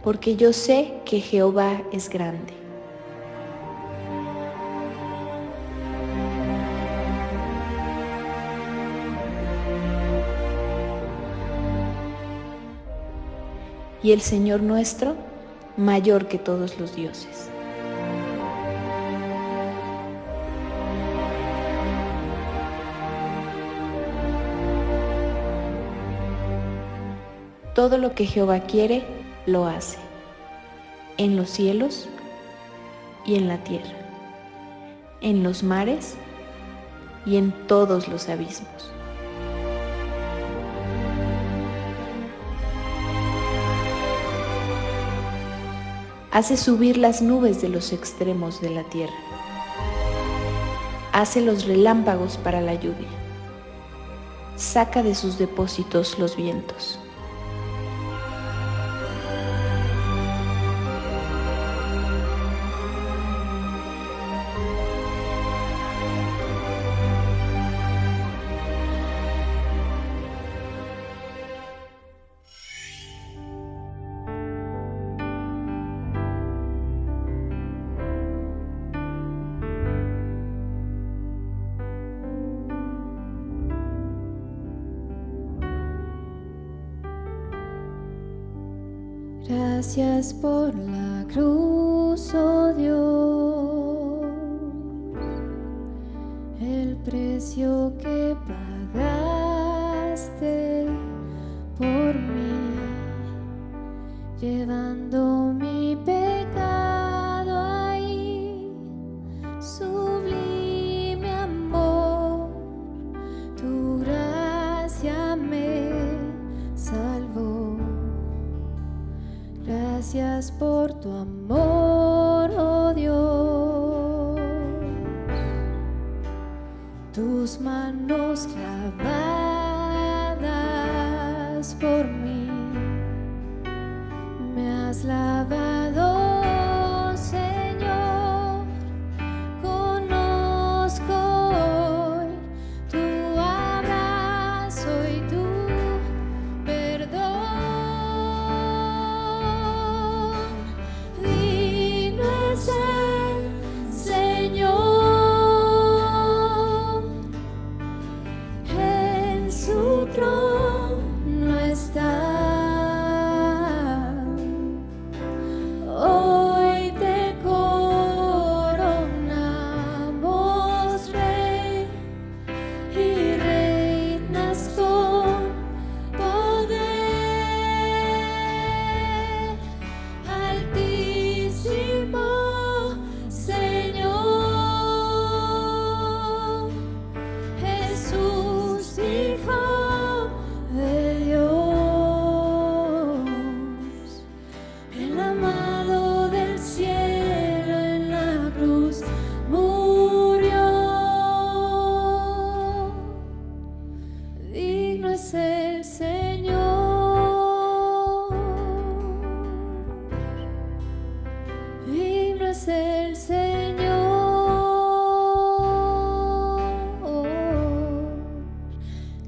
porque yo sé que Jehová es grande. Y el Señor nuestro, mayor que todos los dioses. Todo lo que Jehová quiere, lo hace, en los cielos y en la tierra, en los mares y en todos los abismos. Hace subir las nubes de los extremos de la tierra. Hace los relámpagos para la lluvia. Saca de sus depósitos los vientos. Gracias por la cruz, oh Dios, el precio que pagaste por mí, llevando mi pecado ahí. Sublime amor, tu gracia me salvó. Gracias por tu amor, oh Dios. Tus manos clavadas por mí, me has lavado, Señor. Conozco hoy tu abrazo y tu perdón. Trono está. Hoy te coronamos, Rey, y reinas con poder. Altísimo Señor Jesús, Hijo de Dios, el amado del cielo en la cruz murió. Digno es el Señor, digno es el Señor.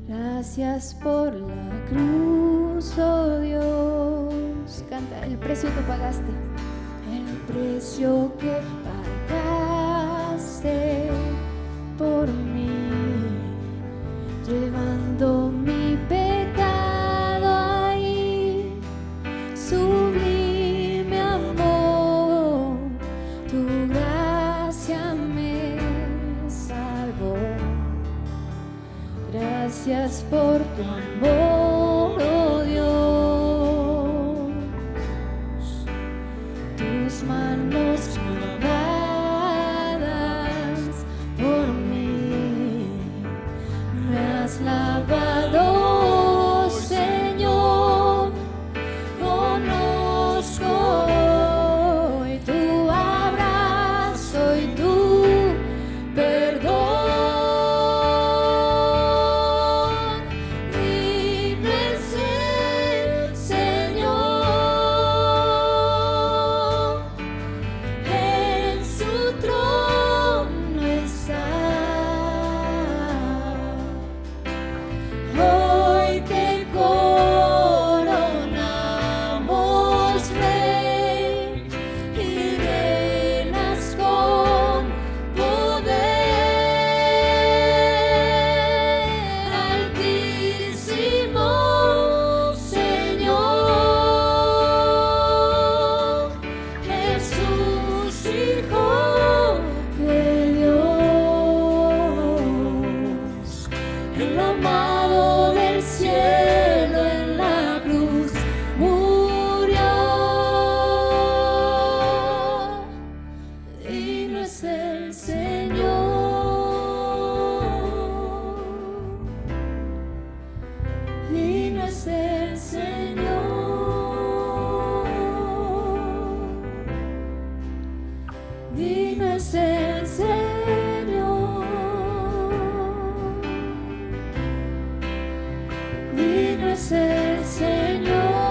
Gracias por la cruz, oh Dios. Canta, el precio que pagaste. El precio que pagaste por mí, llevando mi pecado ahí. Sublime amor, tu gracia me salvó. Gracias por tu amor, oh Dios. Tus manos clavadas por mí, me has lavado, Señor. Conozco hoy tu abrazo y tu perdón. Señor es el Señor, digno es el Señor.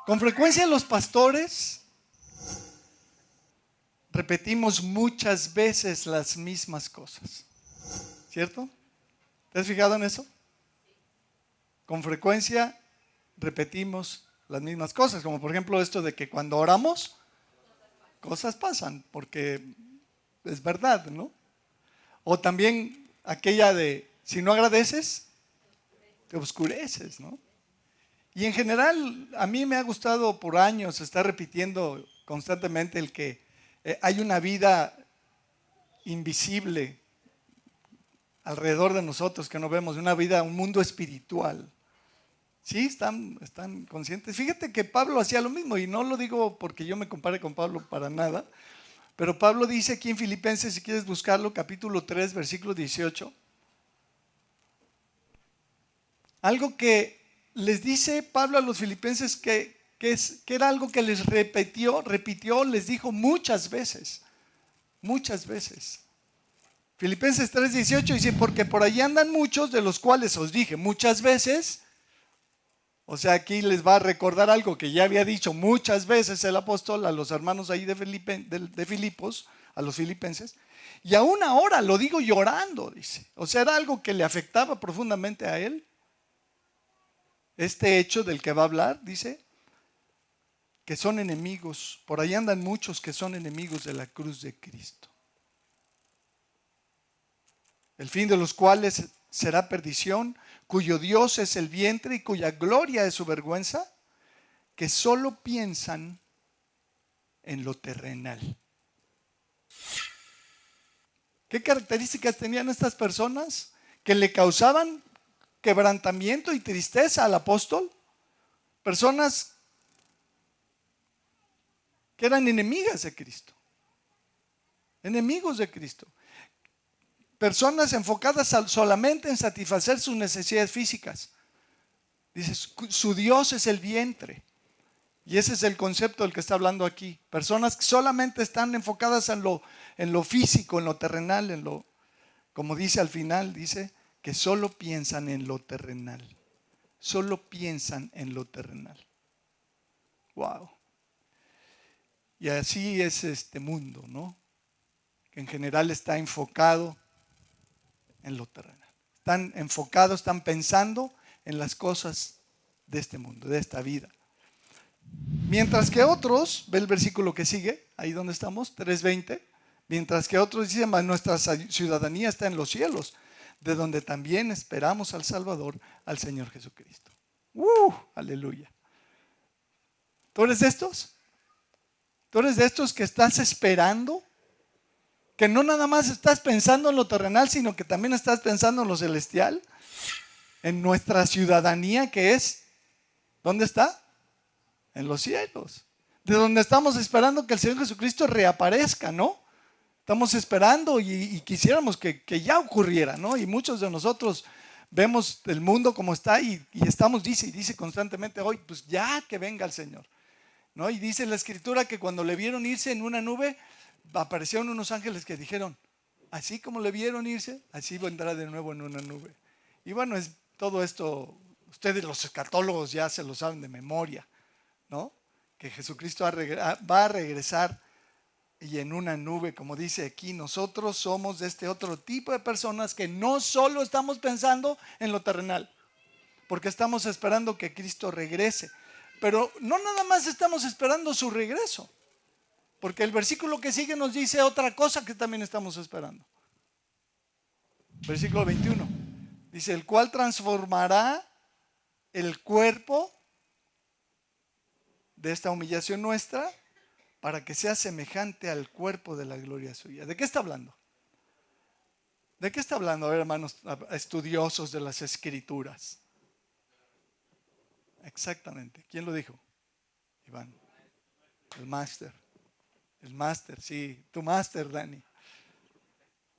Con frecuencia los pastores repetimos muchas veces las mismas cosas, ¿cierto? ¿Te has fijado en eso? Con frecuencia repetimos las mismas cosas, como por ejemplo esto de que cuando oramos, cosas pasan, porque es verdad, ¿no? O también aquella de, si no agradeces, te oscureces, ¿no? Y en general, a mí me ha gustado por años estar repitiendo constantemente el que hay una vida invisible alrededor de nosotros que no vemos, una vida, un mundo espiritual. ¿Sí? ¿Están conscientes? Fíjate que Pablo hacía lo mismo, y no lo digo porque yo me compare con Pablo para nada, pero Pablo dice aquí en Filipenses, si quieres buscarlo, capítulo 3, versículo 18, algo que les dice Pablo a los filipenses que era algo que les repitió, les dijo muchas veces. Filipenses 3:18 dice, porque por allí andan muchos, de los cuales os dije muchas veces. O sea, aquí les va a recordar algo que ya había dicho muchas veces el apóstol a los hermanos ahí de Filipos, a los filipenses. Y aún ahora lo digo llorando, dice. O sea, era algo que le afectaba profundamente a él. Este hecho del que va a hablar, dice, que son enemigos. Por ahí andan muchos que son enemigos de la cruz de Cristo. El fin de los cuales será perdición, cuyo Dios es el vientre y cuya gloria es su vergüenza, que solo piensan en lo terrenal. ¿Qué características tenían estas personas que le causaban quebrantamiento y tristeza al apóstol? Personas que eran enemigas de Cristo, enemigos de Cristo, personas enfocadas solamente en satisfacer sus necesidades físicas. Dice, su Dios es el vientre, y ese es el concepto del que está hablando aquí. Personas que solamente están enfocadas en lo físico, en lo terrenal, como dice al final, dice que solo piensan en lo terrenal. Solo piensan en lo terrenal. Wow. Y así es este mundo, ¿no? Que en general está enfocado en lo terrenal. Están enfocados, están pensando en las cosas de este mundo, de esta vida. Mientras que otros, ve el versículo que sigue, ahí donde estamos, 3:20, mientras que otros dicen, nuestra ciudadanía está en los cielos, de donde también esperamos al Salvador, al Señor Jesucristo. Aleluya. ¿Tú eres de estos? ¿Tú eres de estos que estás esperando? Que no nada más estás pensando en lo terrenal, sino que también estás pensando en lo celestial. En nuestra ciudadanía, que es, ¿dónde está? En los cielos. De donde estamos esperando que el Señor Jesucristo reaparezca, ¿no? Estamos esperando y quisiéramos que ya ocurriera, ¿no? Y muchos de nosotros vemos el mundo como está y estamos, dice constantemente hoy, pues ya que venga el Señor, ¿no? Y dice la Escritura que cuando le vieron irse en una nube, aparecieron unos ángeles que dijeron, así como le vieron irse, así vendrá de nuevo en una nube. Y bueno, es todo esto, ustedes los escatólogos ya se lo saben de memoria, ¿no? Que Jesucristo va a regresar y en una nube, como dice aquí, nosotros somos de este otro tipo de personas que no solo estamos pensando en lo terrenal, porque estamos esperando que Cristo regrese, pero no nada más estamos esperando su regreso, porque el versículo que sigue nos dice otra cosa que también estamos esperando. Versículo 21, dice, el cual transformará el cuerpo de esta humillación nuestra para que sea semejante al cuerpo de la gloria suya. ¿De qué está hablando? ¿De qué está hablando? A ver, hermanos estudiosos de las Escrituras. Exactamente. ¿Quién lo dijo? Iván. El máster. El máster, sí. Tu máster, Dani.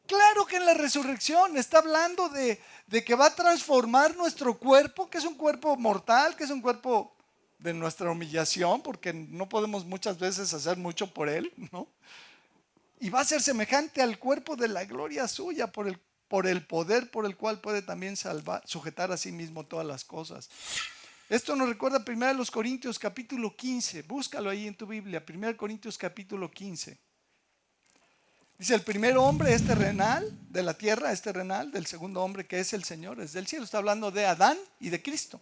Claro que en la resurrección está hablando de que va a transformar nuestro cuerpo, que es un cuerpo mortal, que es un cuerpo de nuestra humillación, porque no podemos muchas veces hacer mucho por él, ¿no? Y va a ser semejante al cuerpo de la gloria suya por el poder por el cual puede también sujetar a sí mismo todas las cosas. Esto nos recuerda 1 Corintios capítulo 15, búscalo ahí en tu Biblia, 1 Corintios capítulo 15. Dice, el primer hombre es terrenal, de la tierra es terrenal, del segundo hombre que es el Señor, es del cielo. Está hablando de Adán y de Cristo.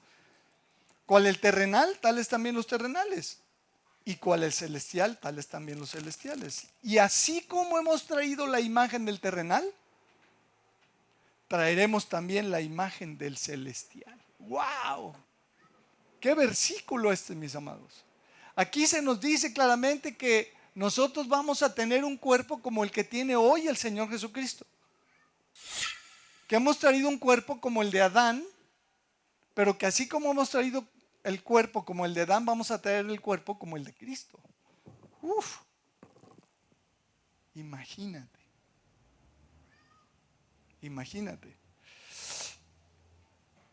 ¿Cuál el terrenal? Tales también los terrenales. ¿Y cuál el celestial? Tales también los celestiales. Y así como hemos traído la imagen del terrenal, traeremos también la imagen del celestial. ¡Wow! ¡Qué versículo este, mis amados! Aquí se nos dice claramente que nosotros vamos a tener un cuerpo como el que tiene hoy el Señor Jesucristo. Que hemos traído un cuerpo como el de Adán, pero que así como hemos traído el cuerpo como el de Adán, vamos a traer el cuerpo como el de Cristo. Uf, imagínate.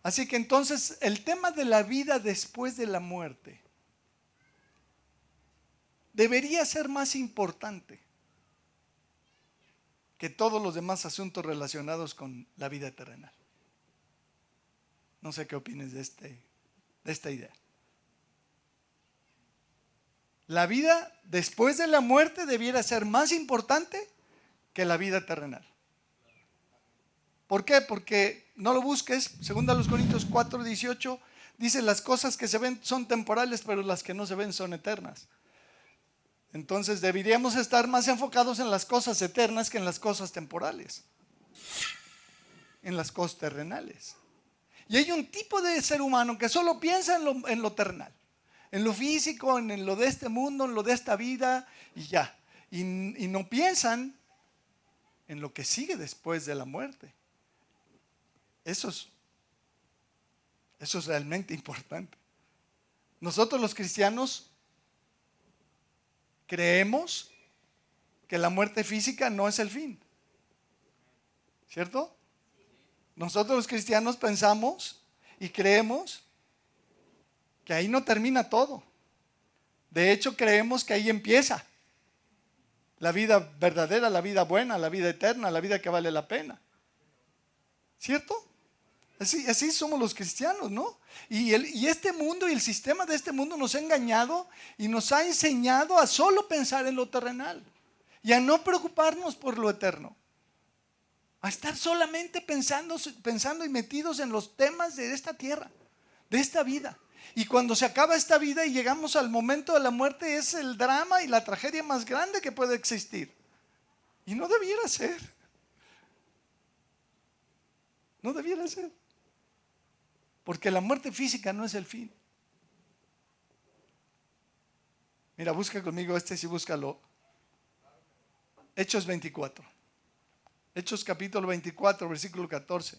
Así que entonces el tema de la vida después de la muerte debería ser más importante que todos los demás asuntos relacionados con la vida terrenal. No sé qué opines de esta idea. La vida después de la muerte debiera ser más importante que la vida terrenal. ¿Por qué? Porque no lo busques. 2 Corintios 4:18 dice, las cosas que se ven son temporales, pero las que no se ven son eternas. Entonces deberíamos estar más enfocados en las cosas eternas que en las cosas temporales, en las cosas terrenales. Y hay un tipo de ser humano que solo piensa en lo terrenal, en lo físico, en lo de este mundo, en lo de esta vida y ya. Y no piensan en lo que sigue después de la muerte. Eso es realmente importante. Nosotros los cristianos creemos que la muerte física no es el fin, ¿cierto? Nosotros los cristianos pensamos y creemos que ahí no termina todo. De hecho, creemos que ahí empieza la vida verdadera, la vida buena, la vida eterna, la vida que vale la pena. ¿Cierto? Así somos los cristianos, ¿no? Y este mundo y el sistema de este mundo nos ha engañado y nos ha enseñado a solo pensar en lo terrenal y a no preocuparnos por lo eterno. A estar solamente pensando y metidos en los temas de esta tierra, de esta vida. Y cuando se acaba esta vida y llegamos al momento de la muerte, es el drama y la tragedia más grande que puede existir. Y no debiera ser. No debiera ser. Porque la muerte física no es el fin. Mira, busca conmigo sí, búscalo. Hechos 24. Hechos capítulo 24, versículo 14.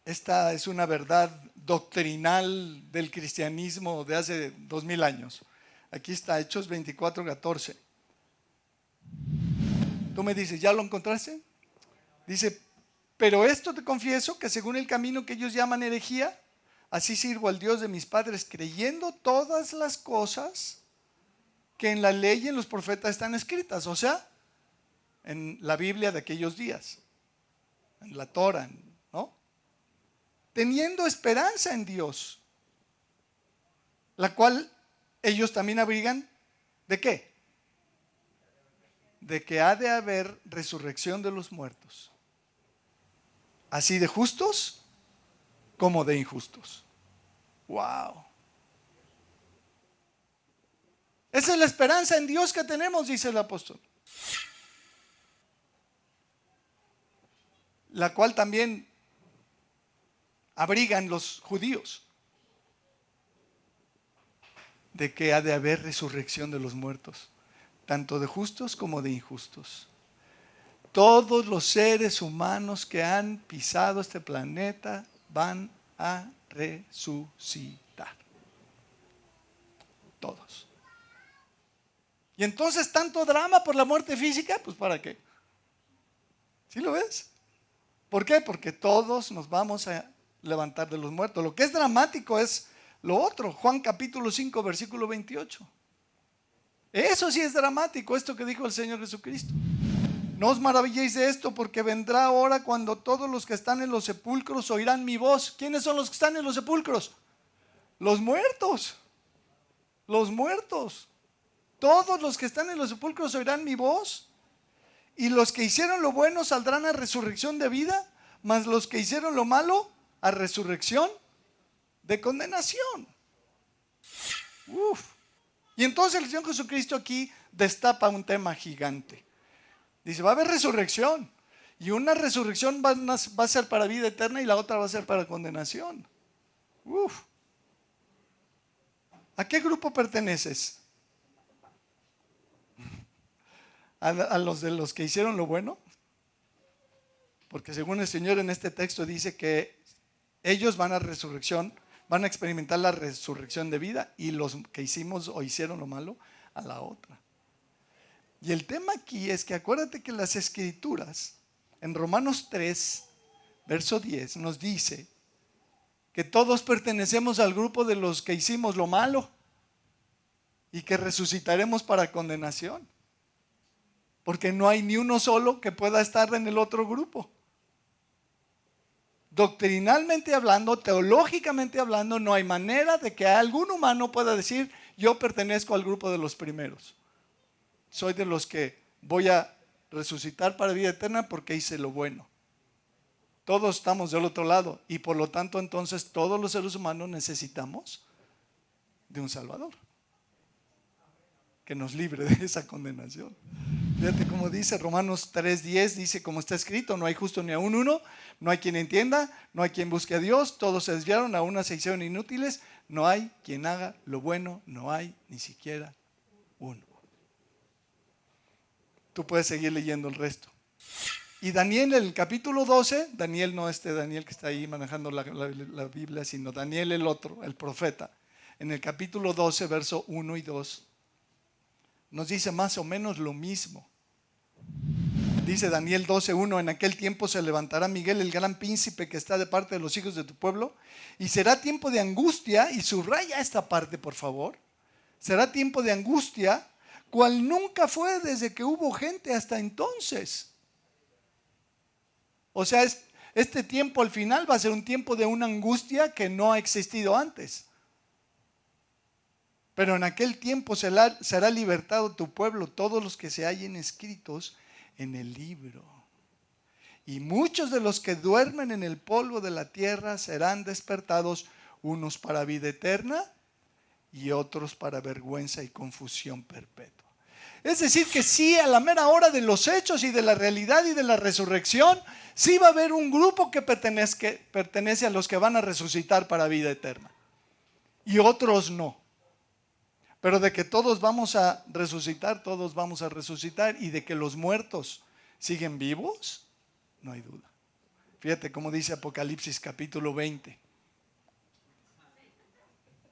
Esta es una verdad doctrinal del cristianismo de hace 2000 años. Aquí está, Hechos 24, 14. Tú me dices, ¿ya lo encontraste? Dice, pero esto te confieso que según el camino que ellos llaman herejía, así sirvo al Dios de mis padres, creyendo todas las cosas que en la ley y en los profetas están escritas. O sea, en la Biblia de aquellos días, en la Torah, ¿no? Teniendo esperanza en Dios, la cual ellos también abrigan, ¿de qué? De que ha de haber resurrección de los muertos, así de justos como de injustos. ¡Wow! Esa es la esperanza en Dios que tenemos, dice el apóstol. La cual también abrigan los judíos, de que ha de haber resurrección de los muertos, tanto de justos como de injustos. Todos los seres humanos que han pisado este planeta van a resucitar. Todos. Y entonces, tanto drama por la muerte física, pues ¿para qué? ¿Sí lo ves? ¿Por qué? Porque todos nos vamos a levantar de los muertos. Lo que es dramático es lo otro. Juan capítulo 5, versículo 28. Eso sí es dramático, esto que dijo el Señor Jesucristo. No os maravilléis de esto, porque vendrá hora cuando todos los que están en los sepulcros oirán mi voz. ¿Quiénes son los que están en los sepulcros? Los muertos. Los muertos. Todos los que están en los sepulcros oirán mi voz. Y los que hicieron lo bueno saldrán a resurrección de vida, mas los que hicieron lo malo a resurrección de condenación. Uf. Y entonces el Señor Jesucristo aquí destapa un tema gigante. Dice, va a haber resurrección. Y una resurrección va a ser para vida eterna y la otra va a ser para condenación. Uf. ¿A qué grupo perteneces? ¿A los de los que hicieron lo bueno? Porque según el Señor en este texto dice que ellos van a resurrección, van a experimentar la resurrección de vida, y los que hicimos o hicieron lo malo a la otra. Y el tema aquí es que acuérdate que las Escrituras en Romanos 3, verso 10 nos dice que todos pertenecemos al grupo de los que hicimos lo malo y que resucitaremos para condenación. Porque no hay ni uno solo que pueda estar en el otro grupo. Doctrinalmente hablando, teológicamente hablando, no hay manera de que algún humano pueda decir, yo pertenezco al grupo de los primeros. Soy de los que voy a resucitar para vida eterna porque hice lo bueno. Todos estamos del otro lado y por lo tanto entonces todos los seres humanos necesitamos de un Salvador que nos libre de esa condenación. Fíjate cómo dice Romanos 3:10, dice como está escrito, no hay justo ni aún uno, no hay quien entienda, no hay quien busque a Dios, todos se desviaron, a una se hicieron inútiles, no hay quien haga lo bueno, no hay ni siquiera uno. Tú puedes seguir leyendo el resto. Y Daniel en el capítulo 12, Daniel no Daniel que está ahí manejando la Biblia, sino Daniel el otro, el profeta, en el capítulo 12, verso 1 y 2, nos dice más o menos lo mismo. Dice Daniel 12:1, en aquel tiempo se levantará Miguel, el gran príncipe que está de parte de los hijos de tu pueblo, y será tiempo de angustia, y subraya esta parte por favor, será tiempo de angustia, cual nunca fue desde que hubo gente hasta entonces. O sea, este tiempo al final va a ser un tiempo de una angustia que no ha existido antes. Pero en aquel tiempo será libertado tu pueblo, todos los que se hallen escritos en el libro. Y muchos de los que duermen en el polvo de la tierra serán despertados, unos para vida eterna y otros para vergüenza y confusión perpetua. Es decir, que sí, a la mera hora de los hechos y de la realidad y de la resurrección, sí va a haber un grupo que pertenece a los que van a resucitar para vida eterna. Y otros no. Pero de que todos vamos a resucitar, todos vamos a resucitar. Y de que los muertos siguen vivos, no hay duda. Fíjate cómo dice Apocalipsis capítulo 20.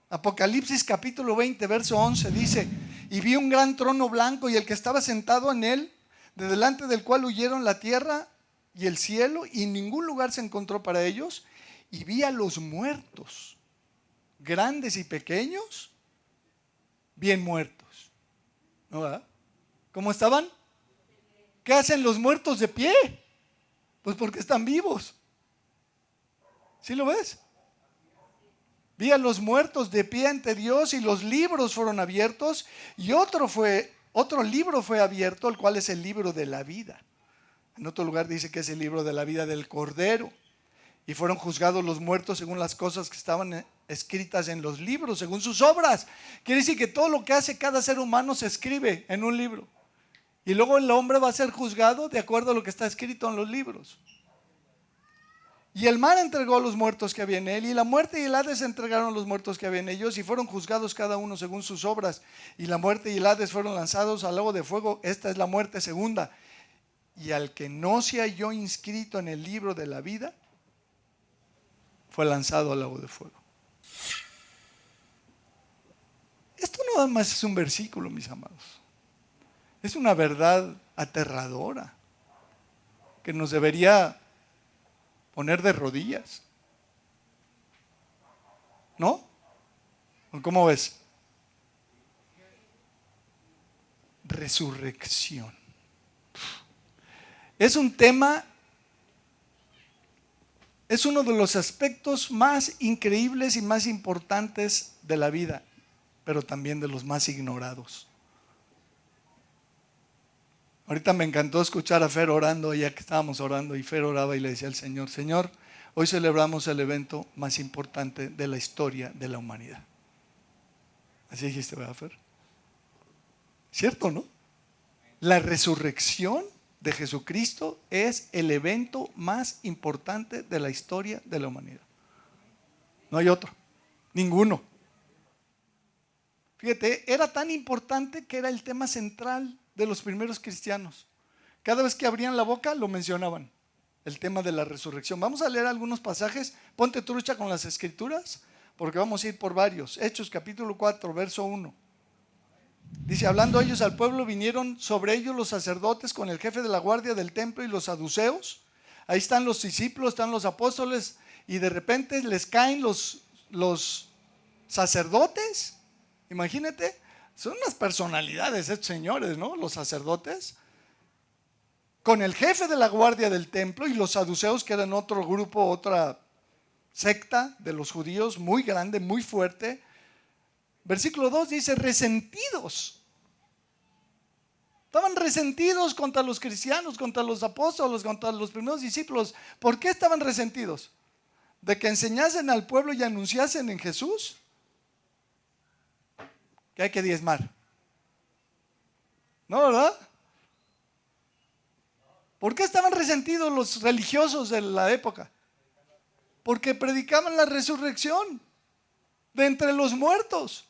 Apocalipsis capítulo 20, verso 11 dice: y vi un gran trono blanco y el que estaba sentado en él, de delante del cual huyeron la tierra y el cielo, y ningún lugar se encontró para ellos. Y vi a los muertos, grandes y pequeños, bien muertos. ¿No, verdad? ¿Cómo estaban? ¿Qué hacen los muertos de pie? Pues porque están vivos. ¿Sí lo ves? Vi a los muertos de pie ante Dios, y los libros fueron abiertos, y otro libro fue abierto, el cual es el libro de la vida. En otro lugar dice que es el libro de la vida del Cordero. Y fueron juzgados los muertos según las cosas que estaban escritas en los libros, según sus obras. Quiere decir que todo lo que hace cada ser humano se escribe en un libro. Y luego el hombre va a ser juzgado de acuerdo a lo que está escrito en los libros. Y el mar entregó a los muertos que había en él, y la muerte y el Hades entregaron a los muertos que había en ellos, y fueron juzgados cada uno según sus obras. Y la muerte y el Hades fueron lanzados al lago de fuego. Esta es la muerte segunda. Y al que no se halló inscrito en el libro de la vida, fue lanzado al lago de fuego. Esto no nada más es un versículo, mis amados. Es una verdad aterradora que nos debería poner de rodillas. ¿No? ¿Cómo ves? Resurrección. Es un tema, es uno de los aspectos más increíbles y más importantes de la vida, pero también de los más ignorados. Ahorita me encantó escuchar a Fer orando, ya que estábamos orando, y Fer oraba y le decía al Señor: Señor, hoy celebramos el evento más importante de la historia de la humanidad. Así dijiste, ¿verdad, Fer? ¿Cierto, no? La resurrección de Jesucristo es el evento más importante de la historia de la humanidad. No hay otro, ninguno. Fíjate, era tan importante que era el tema central de los primeros cristianos. Cada vez que abrían la boca lo mencionaban, el tema de la resurrección. Vamos a leer algunos pasajes. Ponte trucha con las escrituras, porque vamos a ir por varios. Hechos capítulo 4, verso 1. Dice: hablando ellos al pueblo, vinieron sobre ellos los sacerdotes con el jefe de la guardia del templo y los saduceos. Ahí están los discípulos, están los apóstoles, y de repente les caen los sacerdotes. Imagínate, son unas personalidades estos señores, ¿no? Los sacerdotes, con el jefe de la guardia del templo y los saduceos, que eran otro grupo, otra secta de los judíos, muy grande, muy fuerte. Versículo 2 dice: resentidos. Estaban resentidos contra los cristianos, contra los apóstoles, contra los primeros discípulos. ¿Por qué estaban resentidos? ¿De que enseñasen al pueblo y anunciasen en Jesús que hay que diezmar? ¿No, verdad? ¿Por qué estaban resentidos los religiosos de la época? Porque predicaban la resurrección de entre los muertos.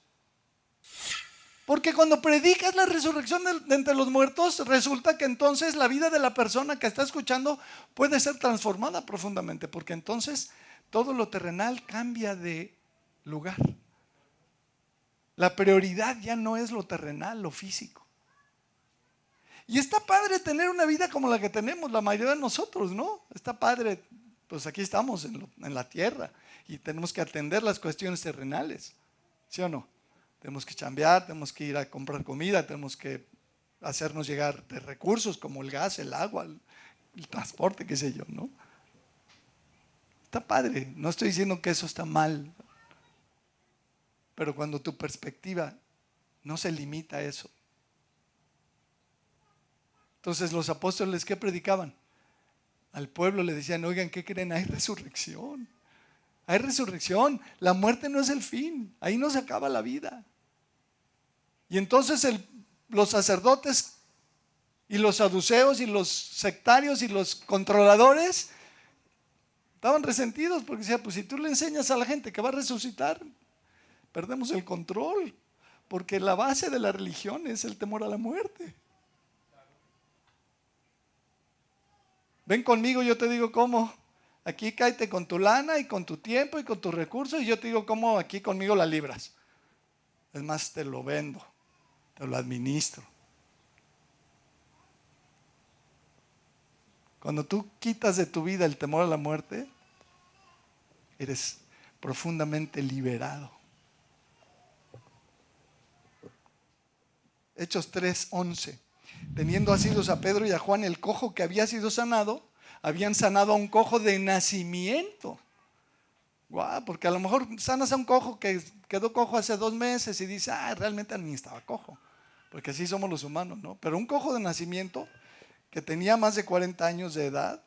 Porque cuando predicas la resurrección de entre los muertos, resulta que entonces la vida de la persona que está escuchando puede ser transformada profundamente, porque entonces todo lo terrenal cambia de lugar. La prioridad ya no es lo terrenal, lo físico. Y está padre tener una vida como la que tenemos la mayoría de nosotros, ¿no? Está padre, pues aquí estamos en la tierra y tenemos que atender las cuestiones terrenales, ¿sí o no? Tenemos que chambear, tenemos que ir a comprar comida, tenemos que hacernos llegar de recursos como el gas, el agua, el transporte, qué sé yo, ¿no? Está padre, no estoy diciendo que eso está mal, pero cuando tu perspectiva no se limita a eso. Entonces los apóstoles, ¿qué predicaban? Al pueblo le decían: oigan, ¿qué creen? Hay resurrección. Hay resurrección. La muerte no es el fin. Ahí no se acaba la vida. Y entonces los sacerdotes y los saduceos y los sectarios y los controladores estaban resentidos porque decían, pues si tú le enseñas a la gente que va a resucitar, perdemos el control, porque la base de la religión es el temor a la muerte. Ven conmigo, yo te digo cómo. Aquí cáete con tu lana y con tu tiempo y con tus recursos y yo te digo cómo aquí conmigo la libras. Es más, te lo vendo, te lo administro. Cuando tú quitas de tu vida el temor a la muerte, eres profundamente liberado. Hechos 3:11. Teniendo asidos a Pedro y a Juan, el cojo que había sido sanado, habían sanado a un cojo de nacimiento. Guau, porque a lo mejor sanas a un cojo que quedó cojo hace 2 meses y dice, realmente ni estaba cojo, porque así somos los humanos, ¿no? Pero un cojo de nacimiento que tenía más de 40 años de edad,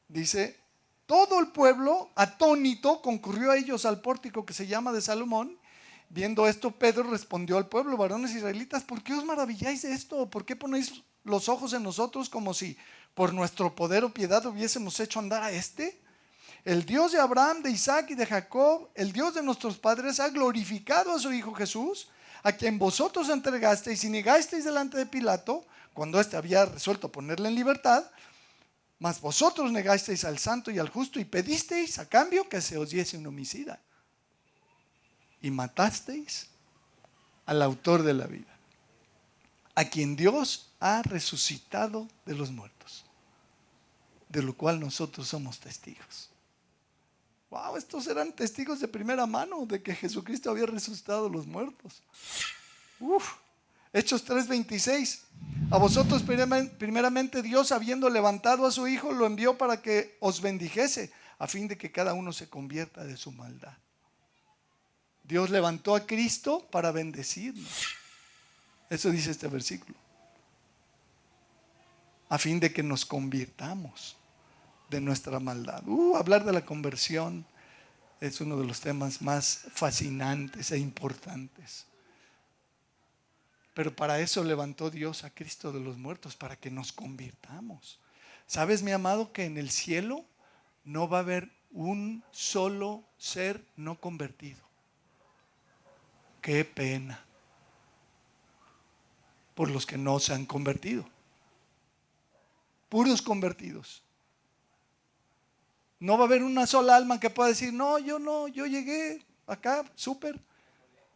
dice, todo el pueblo atónito concurrió a ellos al pórtico que se llama de Salomón. Viendo esto, Pedro respondió al pueblo, varones israelitas, ¿por qué os maravilláis de esto? ¿Por qué ponéis los ojos en nosotros como si por nuestro poder o piedad hubiésemos hecho andar a este? El Dios de Abraham, de Isaac y de Jacob, el Dios de nuestros padres, ha glorificado a su Hijo Jesús, a quien vosotros entregasteis y negasteis delante de Pilato, cuando éste había resuelto ponerle en libertad, mas vosotros negasteis al santo y al justo y pedisteis a cambio que se os diese un homicida. Y matasteis al autor de la vida, a quien Dios ha resucitado de los muertos, de lo cual nosotros somos testigos. Wow, estos eran testigos de primera mano de que Jesucristo había resucitado de los muertos. Hechos 3:26. A vosotros primeramente Dios, habiendo levantado a su Hijo, lo envió para que os bendijese, a fin de que cada uno se convierta de su maldad. Dios levantó a Cristo para bendecirnos. Eso dice este versículo. A fin de que nos convirtamos de nuestra maldad. Hablar de la conversión es uno de los temas más fascinantes e importantes. Pero para eso levantó Dios a Cristo de los muertos, para que nos convirtamos. ¿Sabes, mi amado, que en el cielo no va a haber un solo ser no convertido? Qué pena por los que no se han convertido. Puros convertidos. No va a haber una sola alma que pueda decir, no, yo llegué acá, súper.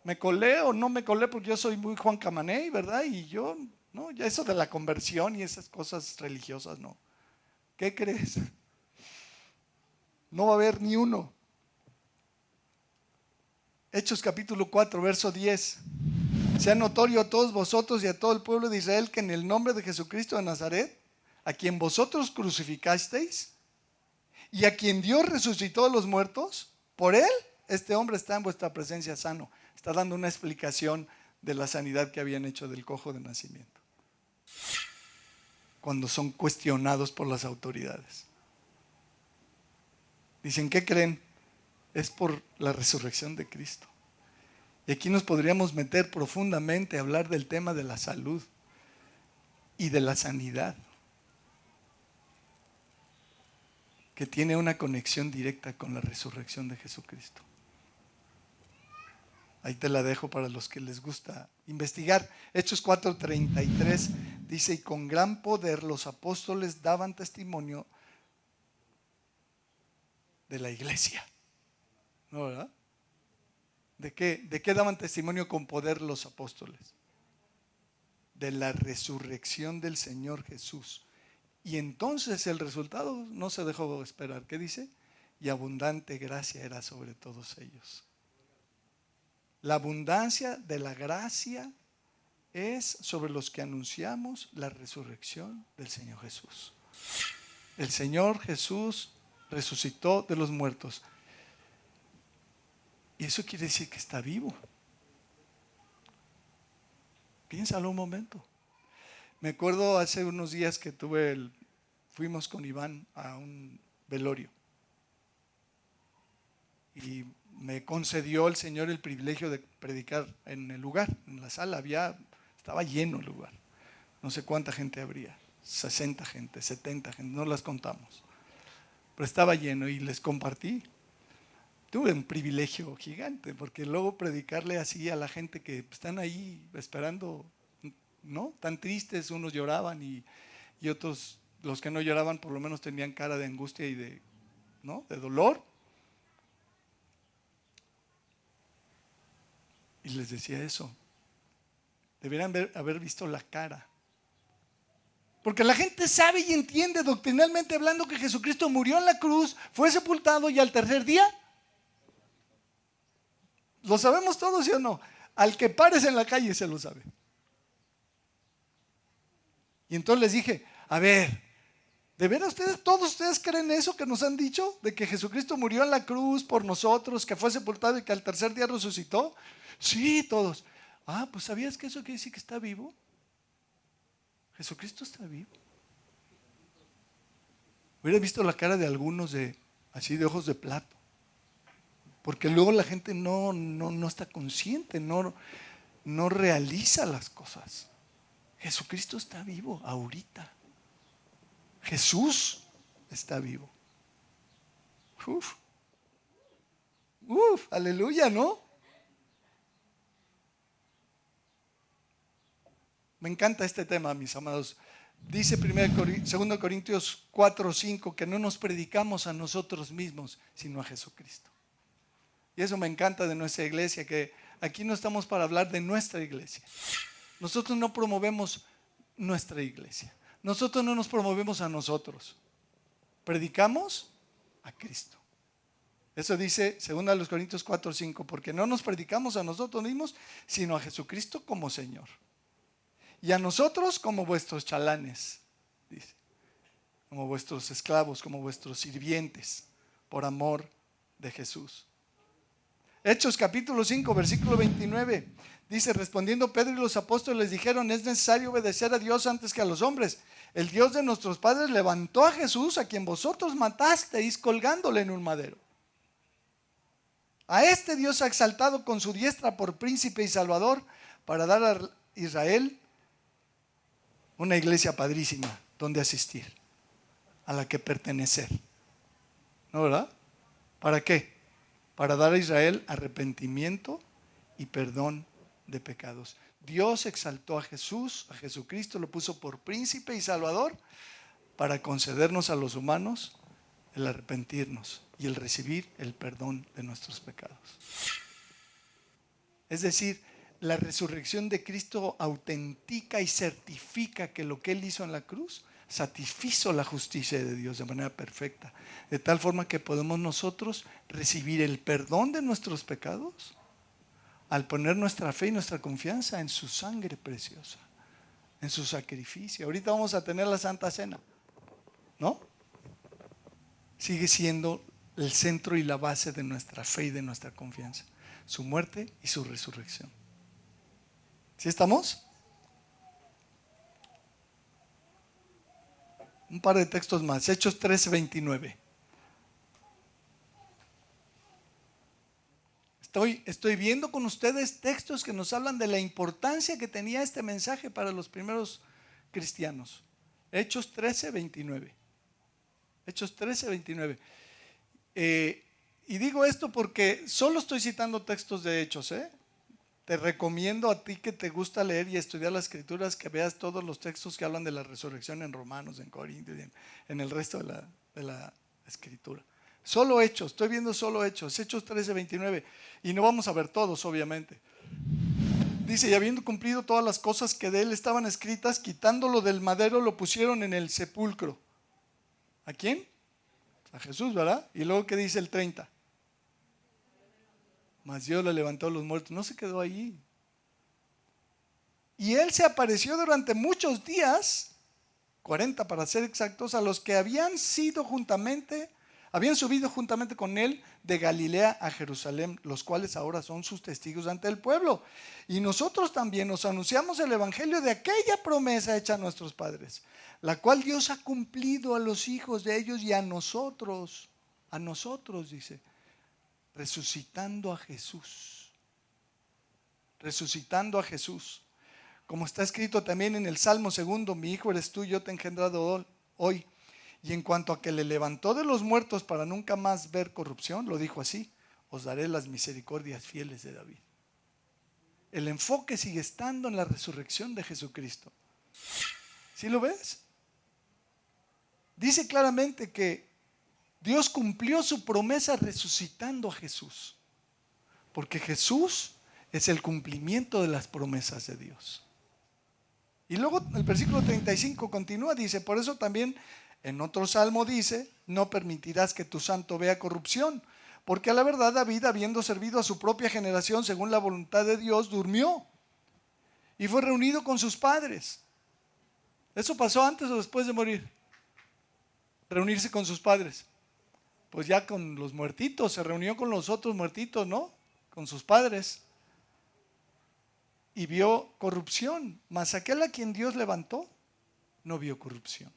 Me colé o no me colé porque yo soy muy Juan Camaney, ¿verdad? Y yo, no, ya eso de la conversión y esas cosas religiosas, no. ¿Qué crees? No va a haber ni uno. Hechos capítulo 4, verso 10. Sea notorio a todos vosotros y a todo el pueblo de Israel que en el nombre de Jesucristo de Nazaret, a quien vosotros crucificasteis y a quien Dios resucitó de los muertos, por él este hombre está en vuestra presencia sano. Está dando una explicación de la sanidad que habían hecho del cojo de nacimiento, cuando son cuestionados por las autoridades. Dicen, ¿qué creen? Es por la resurrección de Cristo. Y aquí nos podríamos meter profundamente a hablar del tema de la salud y de la sanidad, que tiene una conexión directa con la resurrección de Jesucristo. Ahí te la dejo para los que les gusta investigar. Hechos 4:33 dice, y con gran poder los apóstoles daban testimonio de la iglesia. ¿No, verdad? ¿De qué daban testimonio con poder los apóstoles? De la resurrección del Señor Jesús. Y entonces el resultado no se dejó esperar. ¿Qué dice? Y abundante gracia era sobre todos ellos. La abundancia de la gracia es sobre los que anunciamos la resurrección del Señor Jesús. El Señor Jesús resucitó de los muertos. Y eso quiere decir que está vivo. Piénsalo un momento. Me acuerdo hace unos días que fuimos con Iván a un velorio. Y me concedió el Señor el privilegio de predicar en el lugar, en la sala. Estaba lleno el lugar. No sé cuánta gente habría. 60 gente, 70 gente, no las contamos. Pero estaba lleno y les compartí. Tuve un privilegio gigante, porque luego predicarle así a la gente que están ahí esperando, ¿no? Tan tristes, unos lloraban y otros, los que no lloraban, por lo menos tenían cara de angustia y de, ¿no?, de dolor. Y les decía eso. Deberían haber visto la cara. Porque la gente sabe y entiende doctrinalmente hablando que Jesucristo murió en la cruz, fue sepultado y al tercer día. ¿Lo sabemos todos, sí o no? Al que pares en la calle se lo sabe. Y entonces les dije, a ver, ¿de veras todos ustedes creen eso que nos han dicho? De que Jesucristo murió en la cruz por nosotros, que fue sepultado y que al tercer día resucitó. Sí, todos. Ah, pues ¿sabías que eso quiere decir que está vivo? Jesucristo está vivo. Hubiera visto la cara de algunos así de ojos de plato. Porque luego la gente no está consciente, no realiza las cosas. Jesucristo está vivo ahorita. Jesús está vivo. Aleluya, ¿no? Me encanta este tema, mis amados. Dice 2 Corintios 4:5 que no nos predicamos a nosotros mismos, sino a Jesucristo. Y eso me encanta de nuestra iglesia, que aquí no estamos para hablar de nuestra iglesia. Nosotros no promovemos nuestra iglesia. Nosotros no nos promovemos a nosotros. Predicamos a Cristo. Eso dice 2 Corintios 4:5, porque no nos predicamos a nosotros mismos, sino a Jesucristo como Señor. Y a nosotros como vuestros chalanes, dice, como vuestros esclavos, como vuestros sirvientes, por amor de Jesús. Hechos capítulo 5, versículo 29, dice, respondiendo Pedro y los apóstoles dijeron, es necesario obedecer a Dios antes que a los hombres. El Dios de nuestros padres levantó a Jesús, a quien vosotros matasteis colgándole en un madero. A este Dios ha exaltado con su diestra por príncipe y salvador, para dar a Israel una iglesia padrísima donde asistir, a la que pertenecer. ¿No, verdad? ¿Para qué? Para dar a Israel arrepentimiento y perdón de pecados. Dios exaltó a Jesús, a Jesucristo, lo puso por príncipe y salvador para concedernos a los humanos el arrepentirnos y el recibir el perdón de nuestros pecados. Es decir, la resurrección de Cristo autentica y certifica que lo que Él hizo en la cruz satisfizo la justicia de Dios de manera perfecta, de tal forma que podemos nosotros recibir el perdón de nuestros pecados al poner nuestra fe y nuestra confianza en su sangre preciosa, en su sacrificio. Ahorita vamos a tener la Santa Cena, ¿no? Sigue siendo el centro y la base de nuestra fe y de nuestra confianza, su muerte y su resurrección. ¿Sí estamos? Un par de textos más. Hechos 13:29. Estoy viendo con ustedes textos que nos hablan de la importancia que tenía este mensaje para los primeros cristianos. Hechos 13:29. Hechos 13:29. Y digo esto porque solo estoy citando textos de Hechos, Te recomiendo a ti que te gusta leer y estudiar las Escrituras que veas todos los textos que hablan de la resurrección en Romanos, en Corintios, en el resto de la Escritura. Solo Hechos, estoy viendo solo Hechos, Hechos 13:29, y no vamos a ver todos, obviamente. Dice, y habiendo cumplido todas las cosas que de él estaban escritas, quitándolo del madero, lo pusieron en el sepulcro. ¿A quién? A Jesús, ¿verdad? Y luego, ¿qué dice el 30? Mas Dios le levantó a los muertos. No se quedó ahí. Y él se apareció durante muchos días, 40 para ser exactos, a los que habían subido juntamente con él de Galilea a Jerusalén, los cuales ahora son sus testigos ante el pueblo. Y nosotros también nos anunciamos el evangelio de aquella promesa hecha a nuestros padres, la cual Dios ha cumplido a los hijos de ellos y a nosotros, dice, resucitando a Jesús, como está escrito también en el Salmo 2, mi hijo eres tú, yo te he engendrado hoy. Y en cuanto a que le levantó de los muertos para nunca más ver corrupción, lo dijo así: os daré las misericordias fieles de David. El enfoque sigue estando en la resurrección de Jesucristo. ¿Sí lo ves? Dice claramente que Dios cumplió su promesa resucitando a Jesús, porque Jesús es el cumplimiento de las promesas de Dios. Y luego el versículo 35 continúa, dice: por eso también en otro salmo dice: no permitirás que tu santo vea corrupción, porque a la verdad David, habiendo servido a su propia generación según la voluntad de Dios, durmió y fue reunido con sus padres. ¿Eso pasó antes o después de morir? Reunirse con sus padres. Pues ya con los muertitos, se reunió con los otros muertitos, ¿no? Con sus padres. Y vio corrupción, mas aquel a quien Dios levantó no vio corrupción.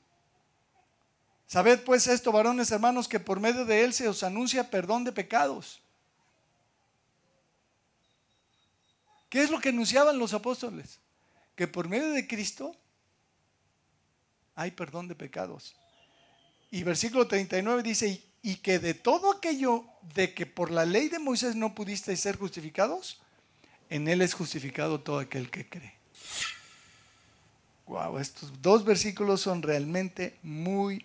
Sabed pues esto, varones hermanos, que por medio de él se os anuncia perdón de pecados. ¿Qué es lo que anunciaban los apóstoles? Que por medio de Cristo hay perdón de pecados. Y versículo 39 dice: y que de todo aquello de que por la ley de Moisés no pudisteis ser justificados, en él es justificado todo aquel que cree. Wow, estos dos versículos son realmente muy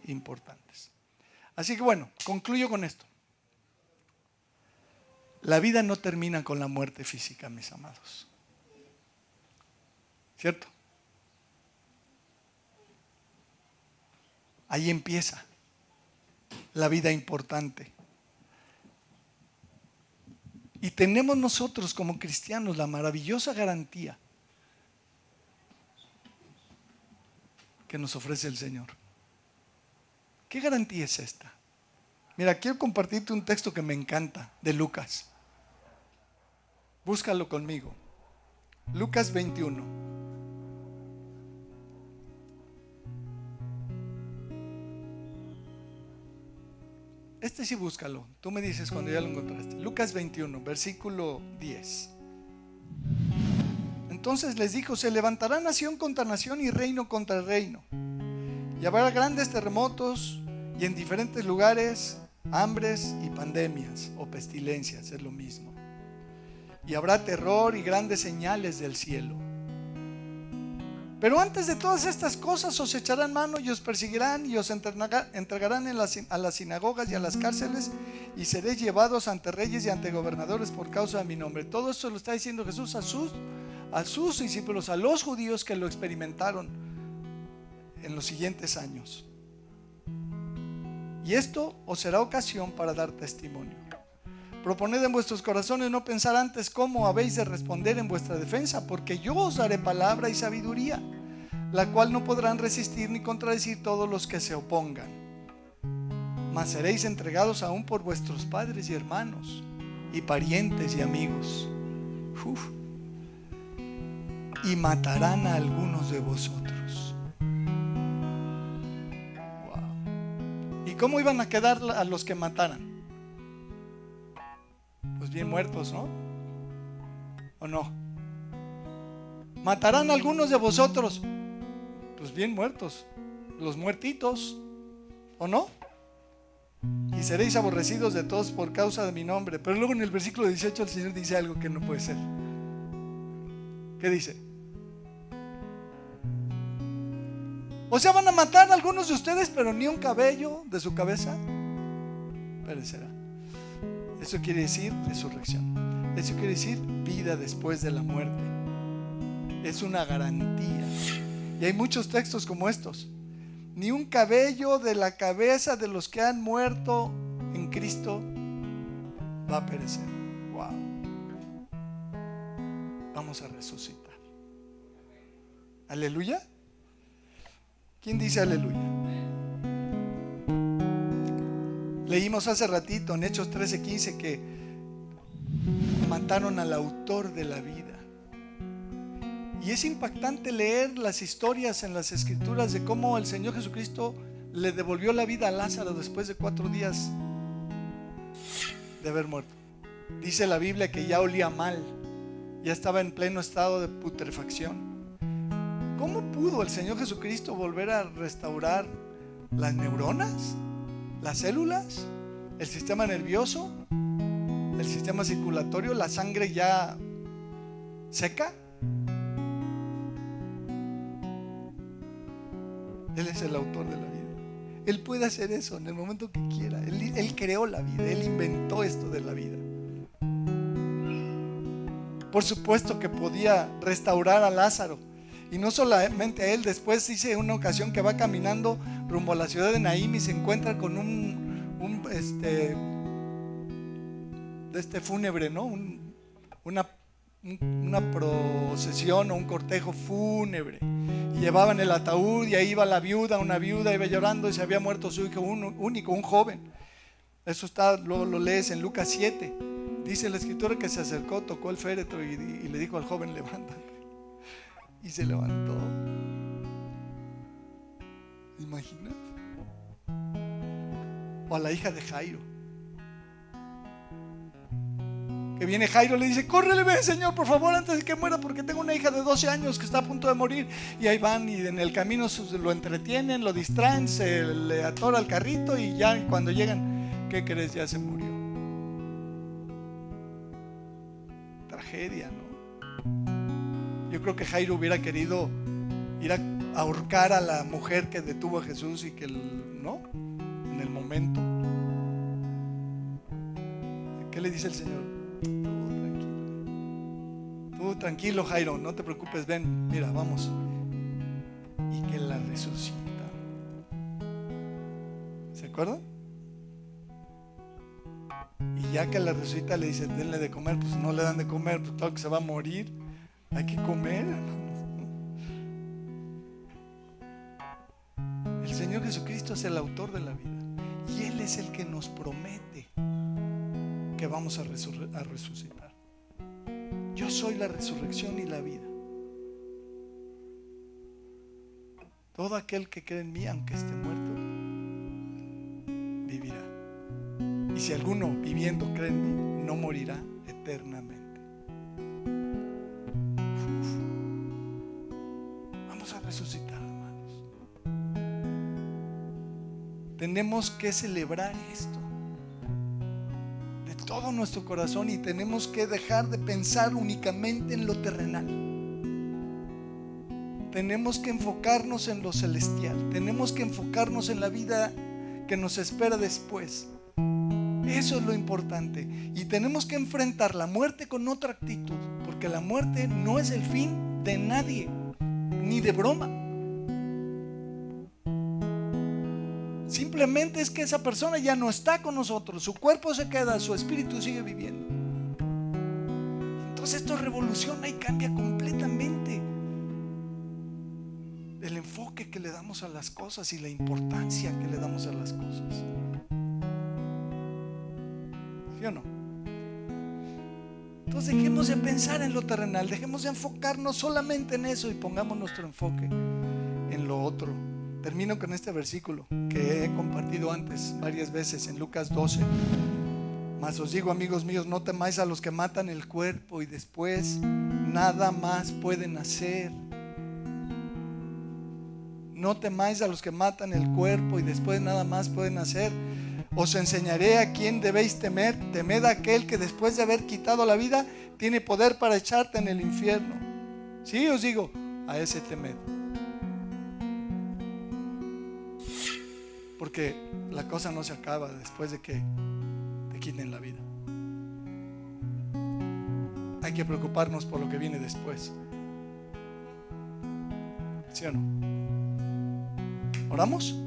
importantes. Así que bueno, concluyo con esto. La vida no termina con la muerte física, mis amados. ¿Cierto? Ahí empieza la vida importante. Y tenemos nosotros como cristianos la maravillosa garantía que nos ofrece el Señor. ¿Qué garantía es esta? Mira, quiero compartirte un texto que me encanta, de Lucas. Búscalo conmigo. Lucas 21. Este sí, búscalo. Tú me dices cuando ya lo encontraste. Lucas 21, versículo 10. Entonces les dijo: se levantará nación contra nación y reino contra reino. Y habrá grandes terremotos y en diferentes lugares hambres y pandemias o pestilencias, es lo mismo. Y habrá terror y grandes señales del cielo. Pero antes de todas estas cosas os echarán mano y os perseguirán y os entregarán a las sinagogas y a las cárceles, y seréis llevados ante reyes y ante gobernadores por causa de mi nombre. Todo esto lo está diciendo Jesús a sus discípulos, a los judíos que lo experimentaron en los siguientes años. Y esto os será ocasión para dar testimonio. Proponed en vuestros corazones no pensar antes cómo habéis de responder en vuestra defensa, porque yo os daré palabra y sabiduría, la cual no podrán resistir ni contradecir todos los que se opongan. Mas seréis entregados aún por vuestros padres y hermanos, y parientes y amigos. Y matarán a algunos de vosotros. Wow. ¿Y cómo iban a quedar a los que mataran? Pues bien muertos, ¿no? ¿O no? Matarán a algunos de vosotros, pues bien muertos, los muertitos, ¿o no? Y seréis aborrecidos de todos por causa de mi nombre. Pero luego en el versículo 18 el Señor dice algo que no puede ser. ¿Qué dice? O sea, van a matar a algunos de ustedes, pero ni un cabello de su cabeza perecerá. Eso quiere decir resurrección. Eso quiere decir vida después de la muerte. Es una garantía. Y hay muchos textos como estos. Ni un cabello de la cabeza de los que han muerto en Cristo va a perecer. Wow. Vamos a resucitar. Aleluya. ¿Quién dice aleluya? Leímos hace ratito en Hechos 13:15 que mataron al autor de la vida. Y es impactante leer las historias en las escrituras de cómo el Señor Jesucristo le devolvió la vida a Lázaro después de 4 días de haber muerto. Dice la Biblia que ya olía mal ya estaba en pleno estado de putrefacción. ¿Cómo pudo el Señor Jesucristo volver a restaurar las neuronas, las células, el sistema nervioso, el sistema circulatorio, la sangre ya seca? Él es el autor de la vida. Él puede hacer eso en el momento que quiera. Él creó la vida, Él inventó esto de la vida. Por supuesto que podía restaurar a Lázaro. Y no solamente a él, después dice una ocasión que va caminando rumbo a la ciudad de Naín y se encuentra con un fúnebre, ¿no? Una procesión o un cortejo fúnebre. Y llevaban el ataúd y ahí iba la viuda, una viuda iba llorando y se había muerto su hijo único, un joven. Eso está, luego lo lees en Lucas 7. Dice la escritura que se acercó, tocó el féretro y le dijo al joven: levántate. Y se levantó. ¿Te imaginas? O a la hija de Jairo, que viene Jairo, le dice: córrele, ven, Señor, por favor, antes de que muera, porque tengo una hija de 12 años que está a punto de morir. Y ahí van, y en el camino lo entretienen, lo distraen, se le atora el carrito, y ya cuando llegan, ¿qué crees? Ya se murió. Tragedia, ¿no? Yo creo que Jairo hubiera querido ir a ahorcar a la mujer que detuvo a Jesús y que no, en el momento. ¿Qué le dice el Señor? Tú tranquilo, Jairo, no te preocupes, ven, mira, vamos. Y que la resucita. ¿Se acuerdan? Y ya que la resucita le dice: denle de comer. Pues no le dan de comer, pues claro que se va a morir. Hay que comer. El Señor Jesucristo es el autor de la vida y Él es el que nos promete que vamos a resucitar. Yo soy la resurrección y la vida. Todo aquel que cree en mí, aunque esté muerto, vivirá. Y si alguno viviendo cree en mí, no morirá eternamente. Vamos a resucitar, hermanos. Tenemos que celebrar esto de todo nuestro corazón y tenemos que dejar de pensar únicamente en lo terrenal. Tenemos que enfocarnos en lo celestial. Tenemos que enfocarnos en la vida que nos espera después. Eso es lo importante. Y tenemos que enfrentar la muerte con otra actitud, porque la muerte no es el fin de nadie, ni de broma. Simplemente es que esa persona ya no está con nosotros. Su cuerpo se queda, su espíritu sigue viviendo. Entonces esto revoluciona y cambia completamente el enfoque que le damos a las cosas y la importancia que le damos a las cosas. ¿Sí o no? Entonces dejemos de pensar en lo terrenal, dejemos de enfocarnos solamente en eso y pongamos nuestro enfoque en lo otro. Termino con este versículo que he compartido antes varias veces en Lucas 12. Mas os digo, amigos míos, no temáis a los que matan el cuerpo y después nada más pueden hacer. No temáis a los que matan el cuerpo y después nada más pueden hacer. Os enseñaré a quién debéis temer. Temed a aquel que después de haber quitado la vida tiene poder para echarte en el infierno. Sí, os digo, a ese temed. Porque la cosa no se acaba después de que te quiten la vida. Hay que preocuparnos por lo que viene después. ¿Sí o no? ¿Oramos?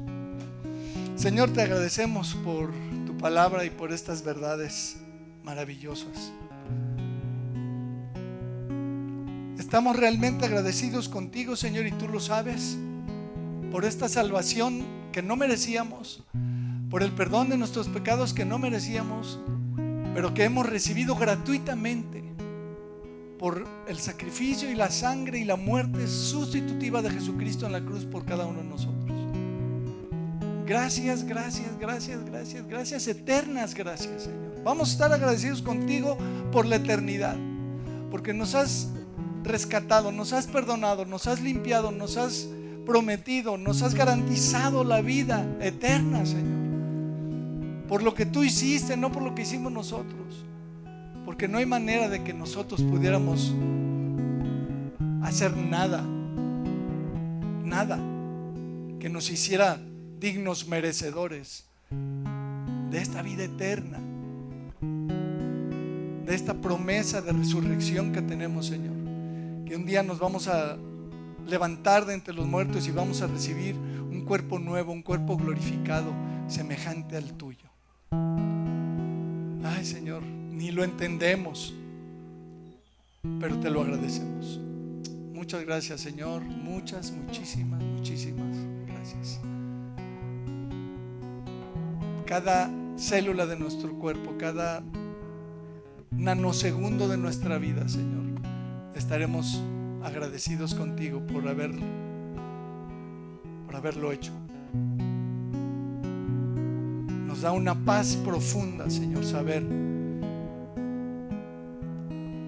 Señor, te agradecemos por tu palabra y por estas verdades maravillosas. Estamos realmente agradecidos contigo, Señor, y tú lo sabes, por esta salvación que no merecíamos, por el perdón de nuestros pecados que no merecíamos, pero que hemos recibido gratuitamente por el sacrificio y la sangre y la muerte sustitutiva de Jesucristo en la cruz por cada uno de nosotros. Gracias, gracias, gracias, gracias, gracias, eternas gracias, Señor. Vamos a estar agradecidos contigo por la eternidad, porque nos has rescatado, nos has perdonado, nos has limpiado, nos has prometido, nos has garantizado la vida eterna, Señor. Por lo que tú hiciste, no por lo que hicimos nosotros. Porque no hay manera de que nosotros pudiéramos hacer nada que nos hiciera dignos merecedores de esta vida eterna, de esta promesa de resurrección que tenemos, Señor. Que un día nos vamos a levantar de entre los muertos y vamos a recibir un cuerpo nuevo, un cuerpo glorificado, semejante al tuyo. Ay, Señor, ni lo entendemos, pero te lo agradecemos. Muchas gracias, Señor. Muchísimas gracias. Cada célula de nuestro cuerpo, cada nanosegundo de nuestra vida, Señor, estaremos agradecidos contigo por haberlo hecho. Nos da una paz profunda, Señor, saber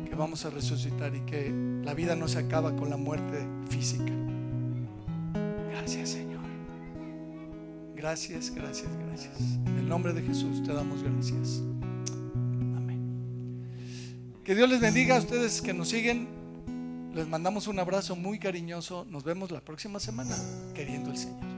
que vamos a resucitar y que la vida no se acaba con la muerte física. Gracias, Señor. Gracias. En el nombre de Jesús te damos gracias. Amén. Que Dios les bendiga a ustedes que nos siguen. Les mandamos un abrazo muy cariñoso. Nos vemos la próxima semana, queriendo el Señor.